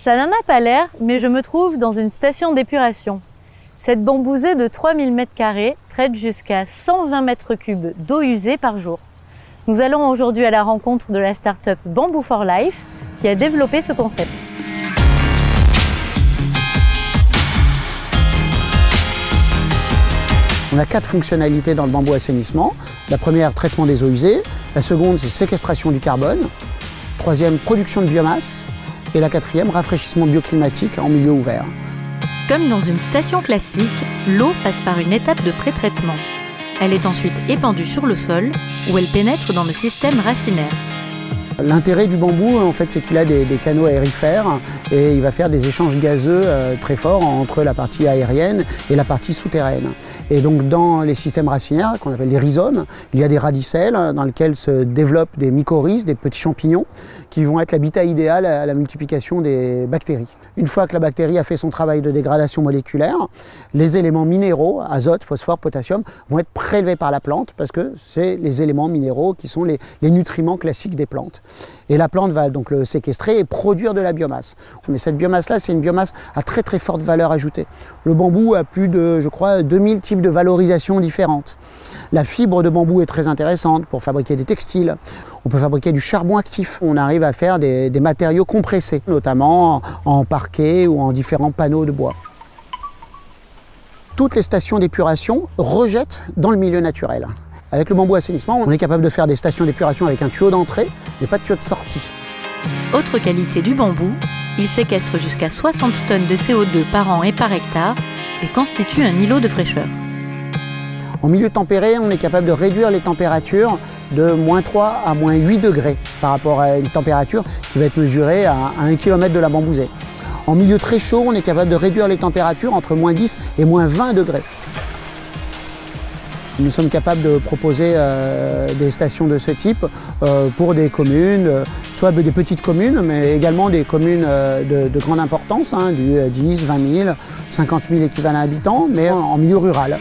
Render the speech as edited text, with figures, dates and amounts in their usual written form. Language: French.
Ça n'en a pas l'air, mais je me trouve dans une station d'épuration. Cette bambousée de 3000 m² traite jusqu'à 120 m³ d'eau usée par jour. Nous allons aujourd'hui à la rencontre de la start-up Bamboo for Life qui a développé ce concept. On a 4 fonctionnalités dans le bambou assainissement. La première, traitement des eaux usées. La seconde, c'est séquestration du carbone. Troisième, production de biomasse. Et la quatrième, rafraîchissement bioclimatique en milieu ouvert. Comme dans une station classique, l'eau passe par une étape de pré-traitement. Elle est ensuite épandue sur le sol, où elle pénètre dans le système racinaire. L'intérêt du bambou, en fait, c'est qu'il a des canaux aérifères et il va faire des échanges gazeux très forts entre la partie aérienne et la partie souterraine. Et donc, dans les systèmes racinaires, qu'on appelle les rhizomes, il y a des radicelles dans lesquels se développent des mycorhizes, des petits champignons, qui vont être l'habitat idéal à la multiplication des bactéries. Une fois que la bactérie a fait son travail de dégradation moléculaire, les éléments minéraux, azote, phosphore, potassium, vont être prélevés par la plante parce que c'est les éléments minéraux qui sont les nutriments classiques des plantes. Et la plante va donc le séquestrer et produire de la biomasse. Mais cette biomasse-là, c'est une biomasse à très très forte valeur ajoutée. Le bambou a plus de, je crois, 2000 types de valorisation différentes. La fibre de bambou est très intéressante pour fabriquer des textiles. On peut fabriquer du charbon actif. On arrive à faire des matériaux compressés, notamment en parquet ou en différents panneaux de bois. Toutes les stations d'épuration rejettent dans le milieu naturel. Avec le bambou assainissement, on est capable de faire des stations d'épuration avec un tuyau d'entrée, mais pas de tuyau de sortie. Autre qualité du bambou, il séquestre jusqu'à 60 tonnes de CO2 par an et par hectare et constitue un îlot de fraîcheur. En milieu tempéré, on est capable de réduire les températures de -3 à -8 degrés par rapport à une température qui va être mesurée à 1 km de la bambousée. En milieu très chaud, on est capable de réduire les températures entre -10 et -20 degrés. Nous sommes capables de proposer des stations de ce type pour des communes, soit des petites communes, mais également des communes de grande importance, du 10, 20 000, 50 000 équivalents habitants, mais en milieu rural.